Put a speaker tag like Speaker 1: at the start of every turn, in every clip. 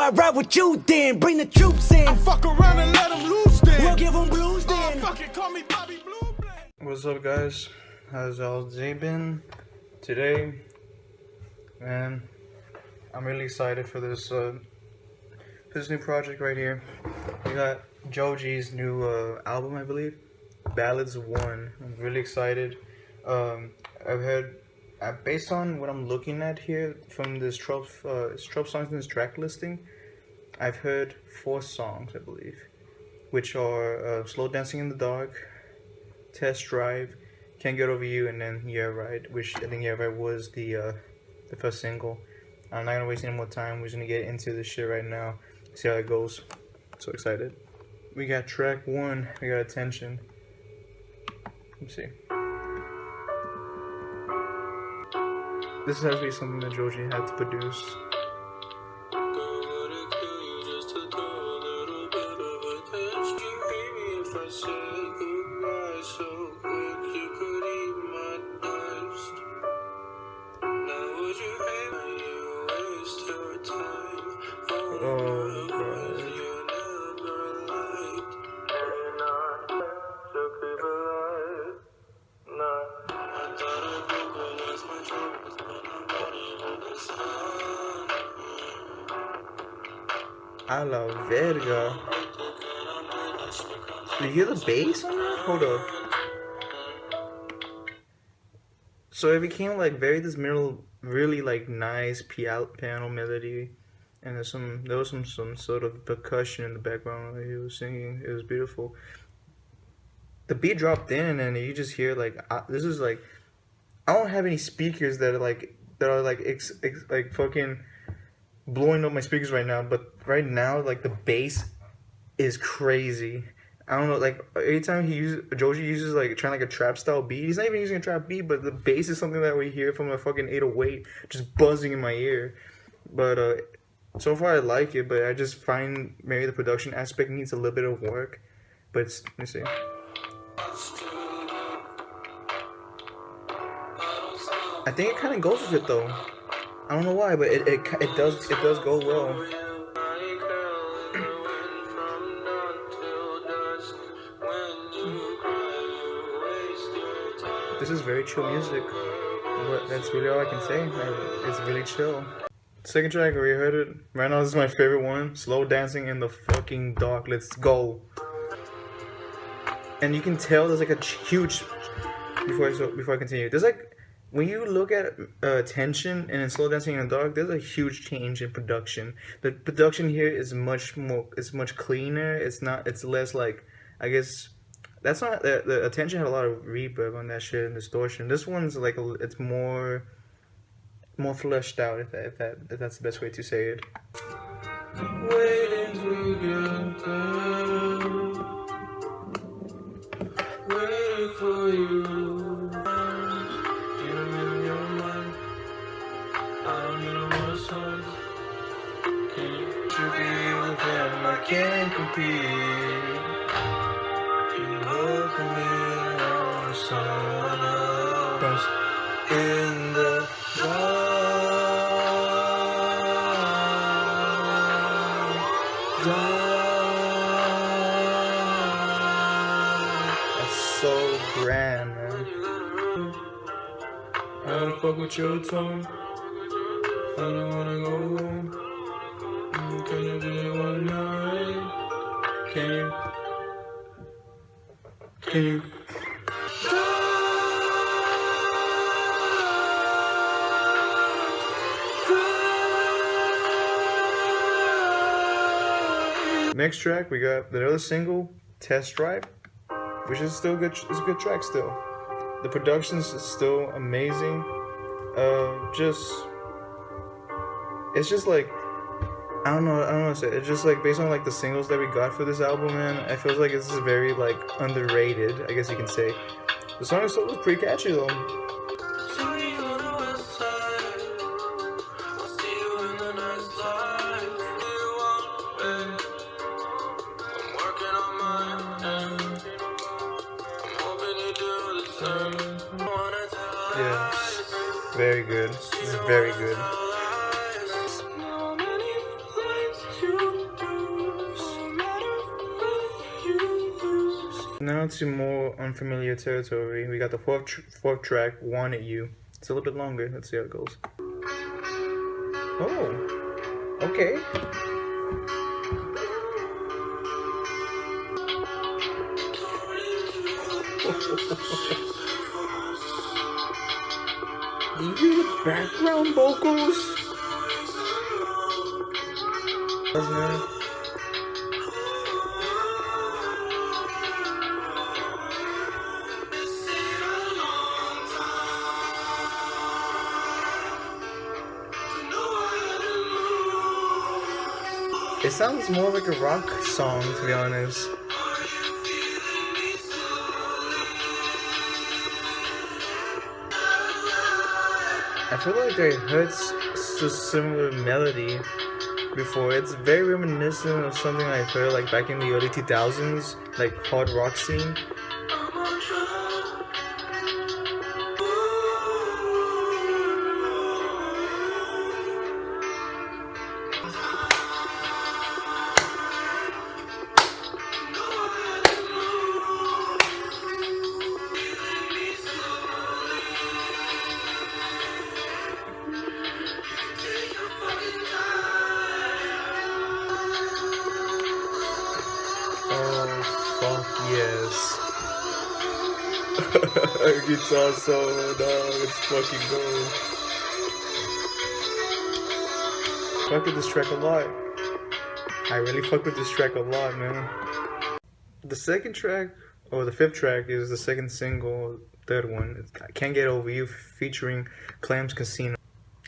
Speaker 1: I ride with you then, bring the troops in.
Speaker 2: I fuck around and let them loose then.
Speaker 1: We'll give them blues then.
Speaker 2: Fucking call me Bobby Blue.
Speaker 3: What's up, guys? How's y'all day been today? Man, I'm really excited for this new project right here. We got Joji's new album, I believe, Ballads 1. I'm really excited. I've heard, based on what I'm looking at here from this 12 songs in this track listing, I've heard 4 songs, I believe, which are Slow Dancing in the Dark, Test Drive, Can't Get Over You, and then Yeah Right, which I think Yeah Right was the first single. I'm not gonna waste any more time. We're just gonna get into this shit right now, see how it goes. So excited. We got track 1, we got Attention. Let's see. This has to be something that Joji had to produce. Oh, God. A la verga. Do you hear the bass on that? Hold up. So it became like this middle, really like nice piano melody, and there was some sort of percussion in the background while he was singing. It was beautiful. The beat dropped in, and then you just hear like this is like, I don't have any speakers that are like fucking blowing up my speakers right now, but right now like the bass is crazy. I don't know, like every time Joji uses like trying like a trap style beat, he's not even using a trap beat, but the bass is something that we hear from a fucking 808 just buzzing in my ear. But so far I like it, but I just find maybe the production aspect needs a little bit of work. But let me see. I think it kind of goes with it though. I don't know why, but it does go well. This is very chill music. But that's really all I can say. It's really chill. Second track, we heard it. Right now, this is my favorite one. Slow Dancing in the fucking Dark. Let's go. And you can tell there's like a huge. Before I continue, there's like, when you look at Tension and then Slow Dancing in the Dark, there's a huge change in production. The production here is much cleaner. It's less like, I guess, that's not, the Attention had a lot of reverb on that shit and distortion. This one's like, it's more fleshed out, if that's the best way to say it. Waiting to get there, waiting for you. I can't compete. You look at me on the sun in the dark. That's so grand, man. I don't fuck with your tone. I don't wanna go home. Can you do it one night? Can you? Next track, we got the other single, Test Drive, which is still good. It's a good track still. The production is still amazing. It's just like, I don't know what to say. It's just like, based on like the singles that we got for this album, man, I feel like it's very like underrated, I guess you can say. The song itself was pretty catchy though. Yeah, very good. This is very good. Now to more unfamiliar territory. We got the fourth track, Wanted You. It's a little bit longer. Let's see how it goes. Oh, okay. Do you hear the background vocals? It sounds more like a rock song, to be honest. I feel like I heard a similar melody before. It's very reminiscent of something I heard like back in the early 2000s, like hard rock scene. Yes. Guitar solo, dog. It's fucking gold. Fuck with this track a lot. I really fuck with this track a lot, man. The second track, or the fifth track, is the second single, third one. It's Can't Get Over You, featuring Clams Casino.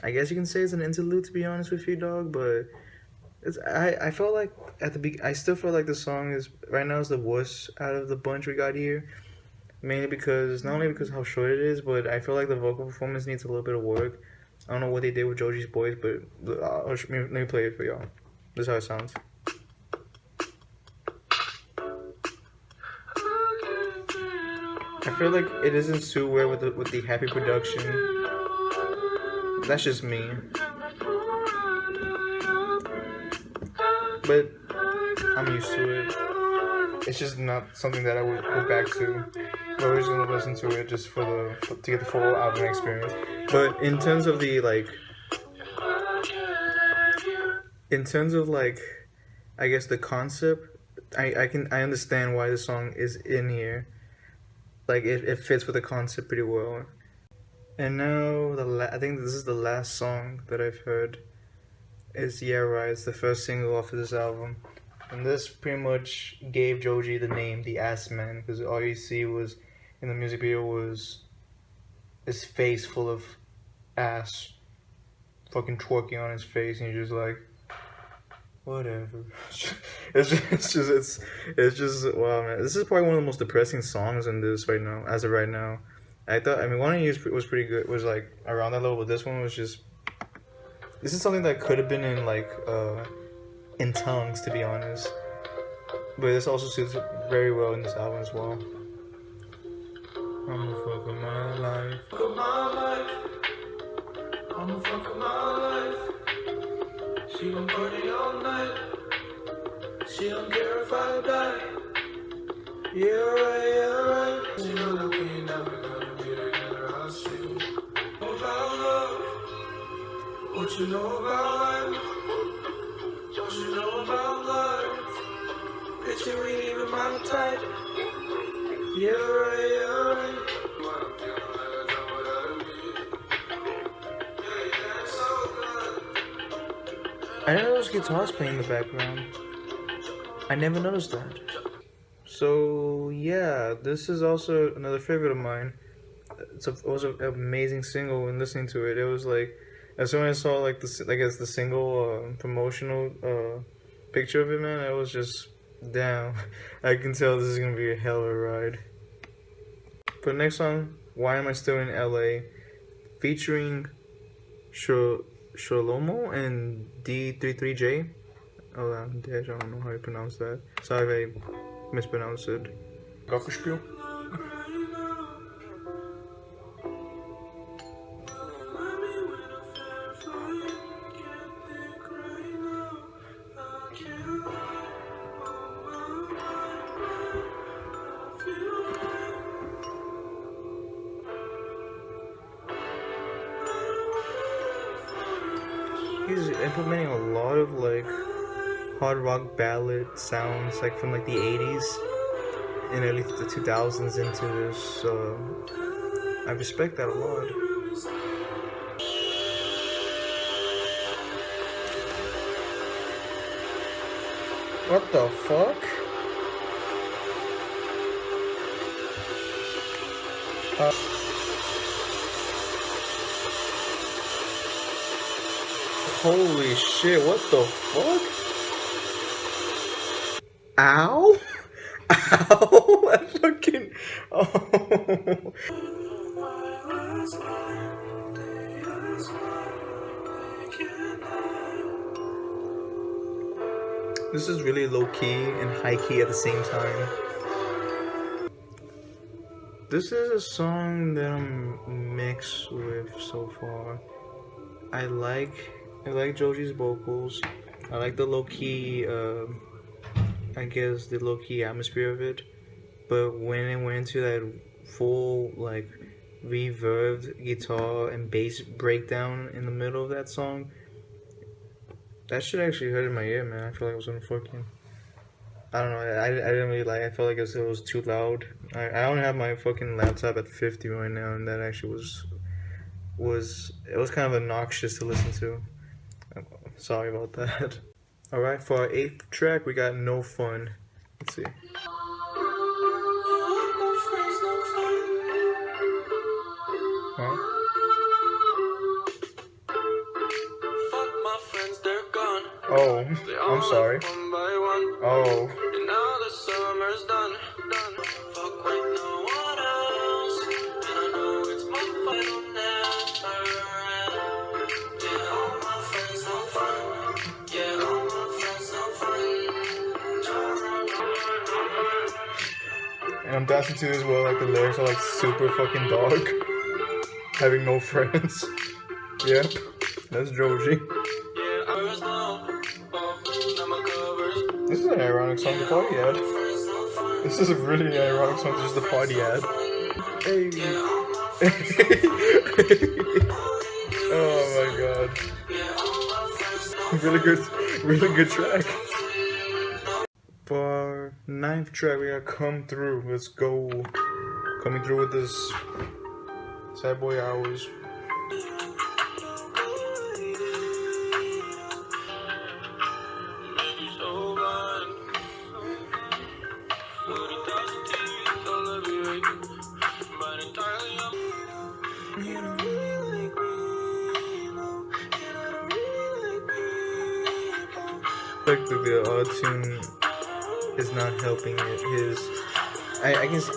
Speaker 3: I guess you can say it's an interlude, to be honest with you, dog, but I felt like I still feel like the song is right now is the worst out of the bunch we got here, mainly because not only because how short it is, but I feel like the vocal performance needs a little bit of work. I don't know what they did with Joji's voice, but let me play it for y'all. This is how it sounds. I feel like it doesn't suit well with the happy production. That's just me. But I'm used to it. It's just not something that I would go back to. I'm always gonna listen to it just to get the full album experience. But in terms of I guess the concept, I understand why the song is in here. Like it fits with the concept pretty well. And now I think this is the last song that I've heard. Is Yeah Right. It's the first single off of this album, and this pretty much gave Joji the name the Ass Man, because all you see was in the music video was his face full of ass, fucking twerking on his face, and you're just like, whatever. it's just wow, man. This is probably one of the most depressing songs in this right now, as of right now. I mean, One of You was pretty good. Was like around that level, but this one was just. This is something that could have been in in tongues, to be honest. But this also suits very well in this album as well. I'ma fuck with my life. I'ma fuck with my life. She gon' party all night. She don't care if I die. Yeah right, yeah right. She know that we ain't never gonna be together. I'll see. About love. What you know about life? What you know about life? Bitch, you ain't even my type. Yeah right, yeah right. I didn't know there was guitars playing in the background. I never noticed that. So yeah, this is also another favorite of mine. It was an amazing single when listening to it. It was like, as soon as I saw the single promotional picture of it, man, I was just, damn, I can tell this is gonna be a hell of a ride. For the next song, Why Am I Still in LA, featuring Shlohmo and D33J. Oh, I don't know how you pronounce that. Sorry if I mispronounced it. Glockenspiel. he's implementing a lot of like hard rock ballad sounds like from like the 80s and early the 2000s into this. I respect that a lot. What the fuck? Holy shit, what the fuck? Ow? Ow? I fucking... Oh. This is really low-key and high-key at the same time. This is a song that I'm mixed with so far. I like Joji's vocals. I like the low-key, I guess the low-key atmosphere of it. But when it went into that full, like, reverbed guitar and bass breakdown in the middle of that song, that shit actually hurt in my ear, man. I feel like I was gonna fucking... I don't know, I didn't really like it. I felt like it was too loud. I only have my fucking laptop at 50 right now, and that actually was kind of obnoxious to listen to. Sorry about that. Alright, for our 8th track, we got No Fun. Let's see. Huh? Oh, I'm sorry. Oh. And I'm dancing to this while like the lyrics are like super fucking dark. Having no friends. Yep, that's Joji. This is an ironic song to party at. This is a really ironic song to just the party at. Hey. Oh my god. Really good track. For our 9th track, we got Come Through. Let's go. Coming through with this Sad Boy Hours. Like the auto-tune is not helping it. I guess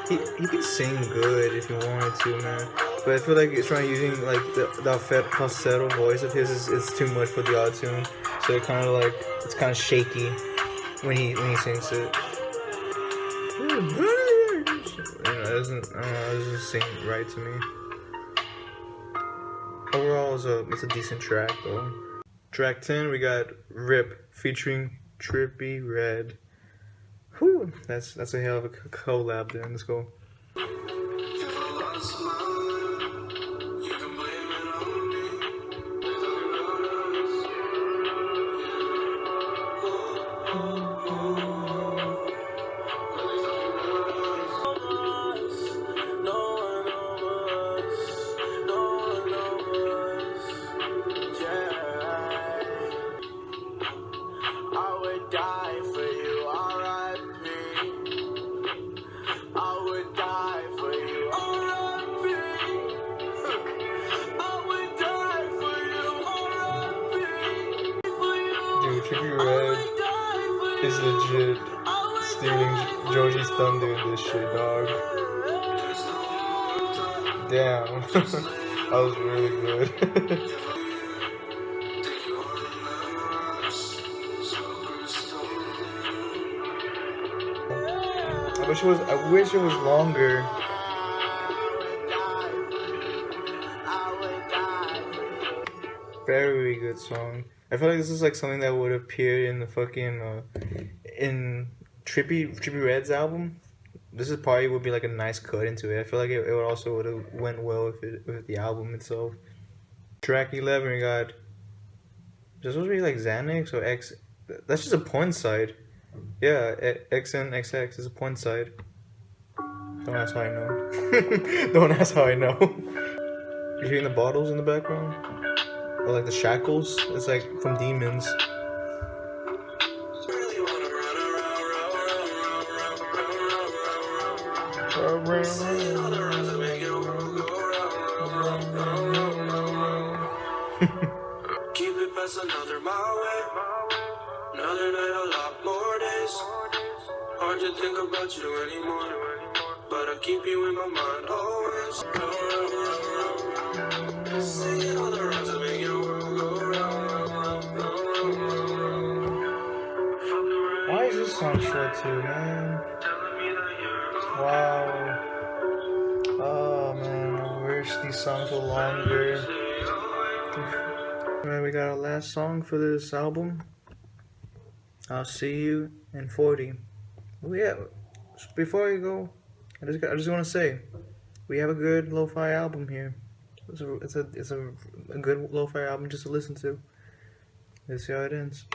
Speaker 3: he can sing good if he wanted to, man. But I feel like it's trying using like the falsetto voice of his is too much for the auto-tune. So it's kind of shaky when he sings it. It doesn't sing right to me. Overall, it's a decent track though. Track 10, we got R.I.P featuring Trippie Redd. Whew, that's a hell of a collab there. Let's go. Dude, Trippie Redd is legit stealing Joji's thunder in this shit, dog. Damn. That was really good. I wish it was longer. Very good song. I feel like this is like something that would appear in the fucking in Trippie Redd's album. This is probably would be like a nice cut into it. I feel like it would also would have went well with the album itself. Track 11, we got. This supposed to be like XNXX or X. That's just a porn site. Yeah, XNXX is a porn site. Don't ask how I know. Don't ask how I know. You hearing the bottles in the background? Or like the shackles? It's like from Demons.
Speaker 2: Keep it past another mile away. Another night, a lot more days. Hard to think about you anymore, but I keep you in my mind always. Singing all the rhymes that make your world go round.
Speaker 3: Why is this song short too, man? Wow. Oh man, I wish these songs were longer. Alright, we got our last song for this album. I'll see you in 40. Well, yeah, before I go, I just want to say, we have a good lo-fi album here. It's a good lo-fi album just to listen to. Let's see how it ends.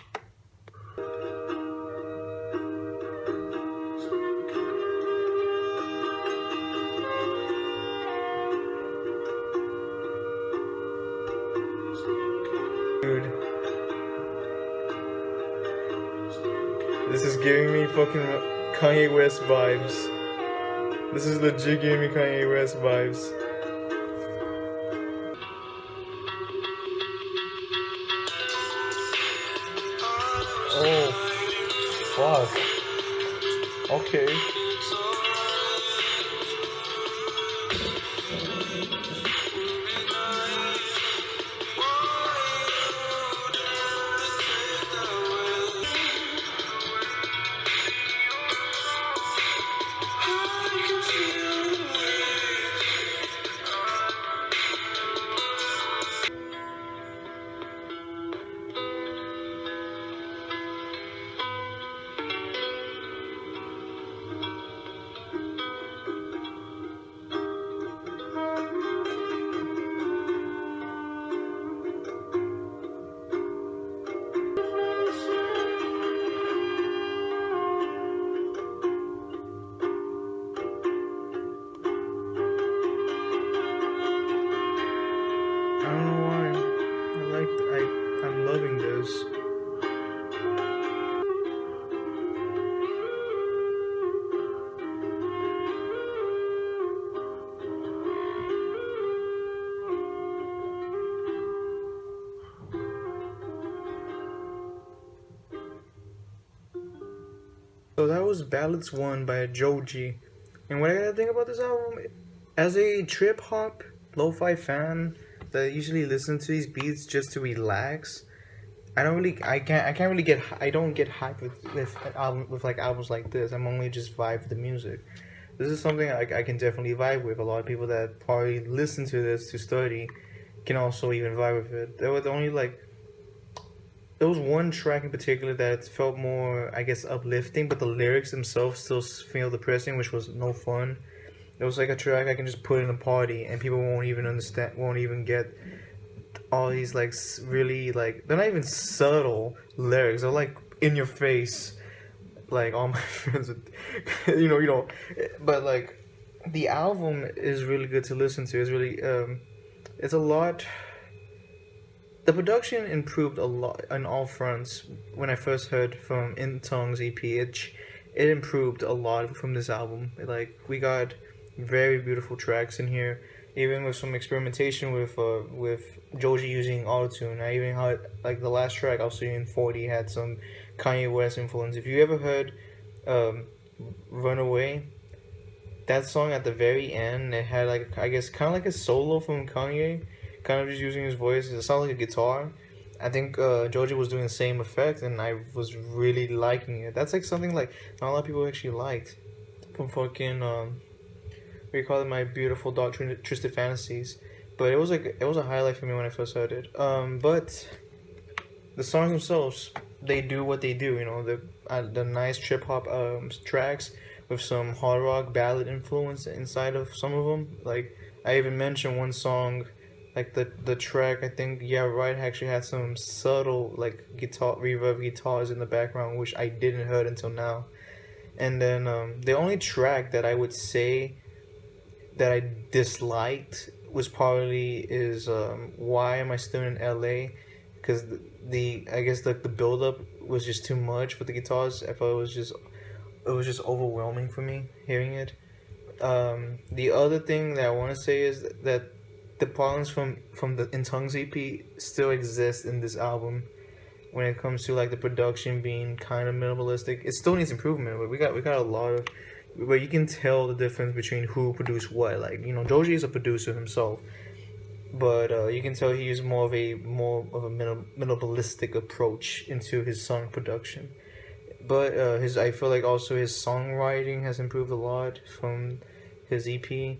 Speaker 3: Dude, this is giving me fucking Kanye West vibes. This is legit giving me Kanye West vibes. Oh, fuck. Okay. I'm loving this. So that was Ballads 1 by Joji. And what I gotta think about this album, as a trip hop lo-fi fan that usually listens to these beats just to relax, I don't get hyped with like albums like this. I'm only just vibe with the music. This is something I can definitely vibe with. A lot of people that probably listen to this to study can also even vibe with it. There was one track in particular that felt more, I guess, uplifting, but the lyrics themselves still feel depressing, which was no fun. It was like a track I can just put in a party and people won't even get all these like really like, they're not even subtle lyrics. They're like in your face, like all my friends, you know. But like the album is really good to listen to. It's really it's a lot. The production improved a lot on all fronts. When I first heard from In Tongue's EP, it improved a lot from this album. Like, we got very beautiful tracks in here, even with some experimentation with Joji using autotune. I even had, like, the last track, I'll see you in 40, had some Kanye West influence. If you ever heard Runaway, that song at the very end, it had, like, I guess kind of like a solo from Kanye, kind of just using his voice. It sounded like a guitar. I think Joji was doing the same effect, and I was really liking it. That's like something like not a lot of people actually liked from fucking what do you call it, My Beautiful Dark Twisted Fantasies. But it was a highlight for me when I first heard it. But the songs themselves, they do what they do. You know, the nice trip hop tracks with some hard rock ballad influence inside of some of them. Like, I even mentioned one song, Like the track, I think, yeah, right, actually had some subtle like guitar reverb guitars in the background, which I didn't heard until now. And then the only track that I would say that I disliked was probably is Why Am I Still in LA, because the I guess the build up was just too much with the guitars. I thought it was just overwhelming for me hearing it. The other thing that I want to say is that the problems from the In Tongues EP still exist in this album when it comes to like the production being kind of minimalistic. It still needs improvement, but we got a lot of, but you can tell the difference between who produced what. Like, you know, Joji is a producer himself, but you can tell he used more of a minimalistic approach into his song production. But I feel like also his songwriting has improved a lot from his EP,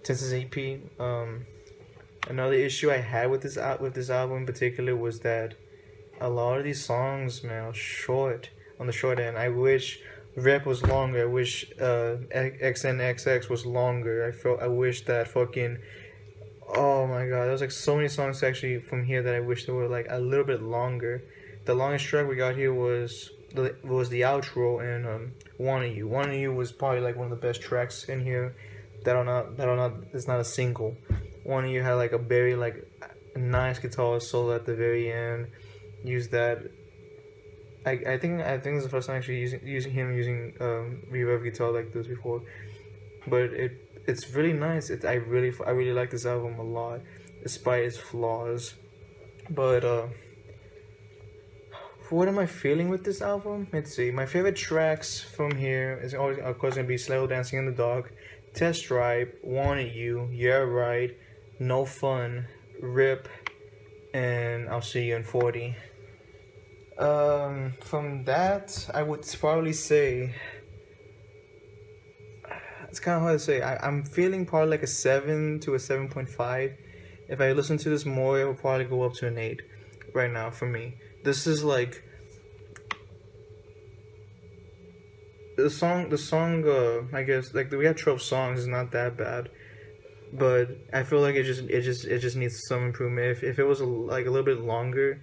Speaker 3: since his EP. Another issue I had with this album in particular was that a lot of these songs, man, are short, on the short end. I wish R.I.P was longer. I wish XNXX was longer. I wish that fucking, oh my god, there's like so many songs actually from here that I wish they were like a little bit longer. The longest track we got here was the outro, and One of You was probably like one of the best tracks in here that are not it's not a single. One of You had like a very like nice guitar solo at the very end. Use that. I think it's the first time actually using reverb guitar like this before, but it's really nice. I really like this album a lot, despite its flaws. But what am I feeling with this album? Let's see. My favorite tracks from here is always, of course, gonna be Slow Dancing in the Dark, Test Drive, Wanted You, Yeah Right, No Fun, R.I.P, and I'll See You in 40. From that, I would probably say, it's kind of hard to say. I'm feeling probably like a 7 to a 7.5. If I listen to this more, it will probably go up to an 8 right now for me. This is like the song I guess like we have 12 songs, is not that bad, but I feel like it just needs some improvement. If it was like a little bit longer,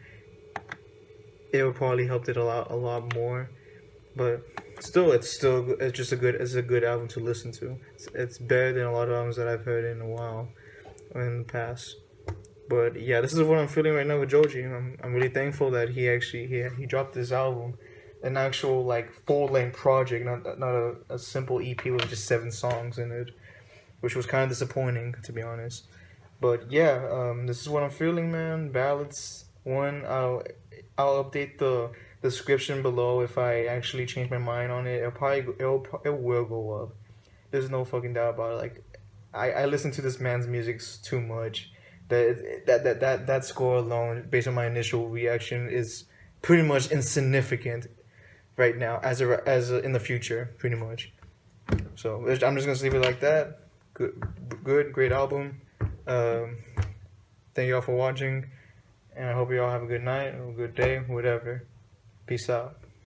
Speaker 3: it would probably help it a lot more. But still, it's just a good album to listen to. It's better than a lot of albums that I've heard in a while, in the past. But yeah, this is what I'm feeling right now with Joji. I'm really thankful that he dropped this album, an actual like full-length project, not a simple EP with just 7 songs in it, which was kind of disappointing, to be honest. But yeah, this is what I'm feeling, man. Ballads 1. I'll update the description below if I actually change my mind on it. It will go up. There's no fucking doubt about it. Like, I listen to this man's music too much. That score alone, based on my initial reaction, is pretty much insignificant right now, as in the future, pretty much. So I'm just gonna leave it like that. Great album. Thank you all for watching, and I hope you all have a good night or a good day, whatever. Peace out.